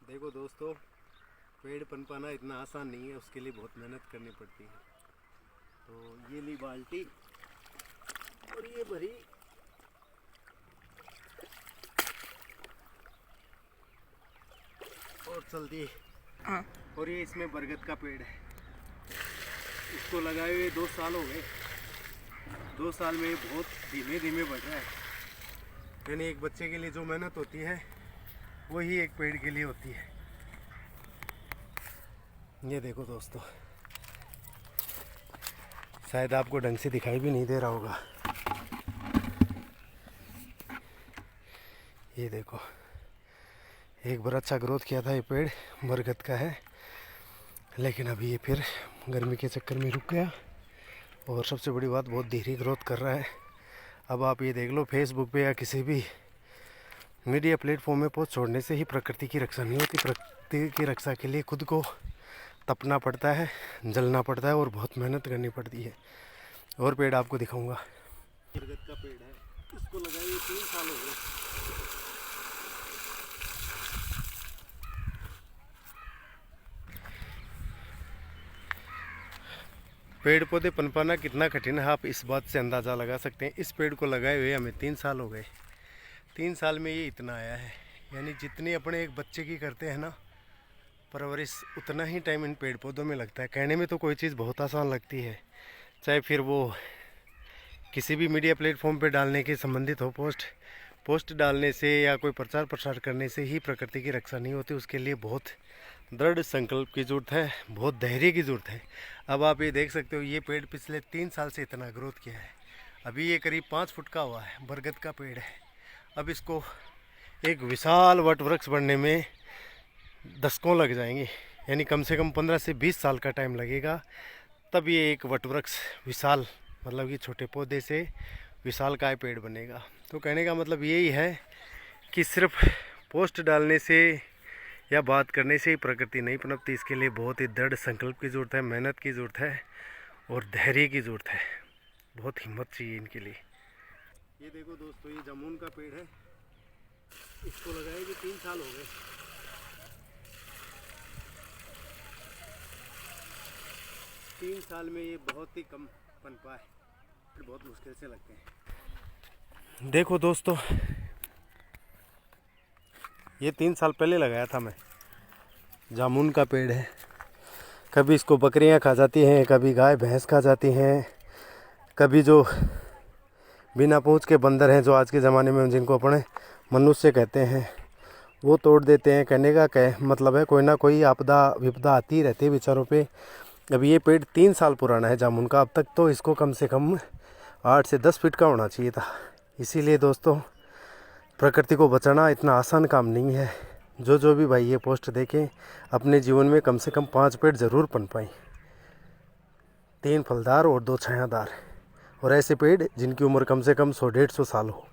देखो दोस्तों, पेड़ पनपाना इतना आसान नहीं है, उसके लिए बहुत मेहनत करनी पड़ती है। तो ये ली बाल्टी और ये भरी और चलती। और ये इसमें बरगद का पेड़ है, इसको लगाए हुए 2 साल हो गए। 2 साल में बहुत धीमे धीमे बढ़ रहा है। यानी एक बच्चे के लिए जो मेहनत होती है वही एक पेड़ के लिए होती है। ये देखो दोस्तों, शायद आपको ढंग से दिखाई भी नहीं दे रहा होगा। ये देखो, एक बार अच्छा ग्रोथ किया था ये पेड़, बरगद का है, लेकिन अभी ये फिर गर्मी के चक्कर में रुक गया। और सबसे बड़ी बात, बहुत धीरे ग्रोथ कर रहा है। अब आप ये देख लो, फेसबुक पे या किसी भी मीडिया प्लेटफॉर्म में पोस्ट छोड़ने से ही प्रकृति की रक्षा नहीं होती। प्रकृति की रक्षा के लिए खुद को तपना पड़ता है, जलना पड़ता है और बहुत मेहनत करनी पड़ती है। और पेड़ आपको दिखाऊंगा। बरगद का पेड़ है, इसको लगाए 3 साल हो गए। पेड़ पौधे पनपाना कितना कठिन है, आप इस बात से अंदाज़ा लगा सकते हैं। इस पेड़ को लगाए हुए हमें 3 साल हो गए। 3 साल में ये इतना आया है। यानी जितनी अपने एक बच्चे की करते हैं ना परवरिश, उतना ही टाइम इन पेड़ पौधों में लगता है। कहने में तो कोई चीज़ बहुत आसान लगती है, चाहे फिर वो किसी भी मीडिया प्लेटफॉर्म पे डालने के संबंधित हो। पोस्ट डालने से या कोई प्रचार प्रसार करने से ही प्रकृति की रक्षा नहीं होती। उसके लिए बहुत दृढ़ संकल्प की ज़रूरत है, बहुत धैर्य की ज़रूरत है। अब आप ये देख सकते हो, ये पेड़ पिछले 3 साल से इतना ग्रोथ किया है। अभी ये करीब 5 फुट का हुआ है, बरगद का पेड़ है। अब इसको एक विशाल वट वृक्ष बनने में दशकों लग जाएंगे। यानी कम से कम 15 से 20 साल का टाइम लगेगा, तब ये एक वट वृक्ष विशाल, मतलब कि छोटे पौधे से विशालकाय पेड़ बनेगा। तो कहने का मतलब यही है कि सिर्फ पोस्ट डालने से या बात करने से ही प्रकृति नहीं पनपती। इसके लिए बहुत ही दृढ़ संकल्प की ज़रूरत है, मेहनत की ज़रूरत है और धैर्य की ज़रूरत है। बहुत हिम्मत चाहिए इनके लिए। ये देखो दोस्तों, ये जामुन का पेड़ है, इसको लगाए भी 3 साल हो गए। तीन साल में ये बहुत ही कम पनपा है, बहुत मुश्किल से लगते हैं। देखो दोस्तों, ये 3 साल पहले लगाया था मैं। जामुन का पेड़ है, कभी इसको बकरियां खा जाती हैं, कभी गाय भैंस खा जाती हैं, कभी जो बिना पूंछ के बंदर हैं, जो आज के ज़माने में जिनको अपने मनुष्य कहते हैं, वो तोड़ देते हैं। कहने का क्या मतलब है, कोई ना कोई आपदा विपदा आती रहती है बेचारों पे। अब ये पेड़ 3 साल पुराना है जामुन का। अब तक तो इसको कम से कम 8 से 10 फीट का होना चाहिए था। इसीलिए दोस्तों, प्रकृति को बचाना इतना आसान काम नहीं है। जो भी भाई ये पोस्ट देखें, अपने जीवन में कम से कम 5 पेड़ ज़रूर पनपाएं, 3 फलदार और 2 छायादार। और ऐसे पेड़ जिनकी उम्र कम से कम 100-150 साल हो।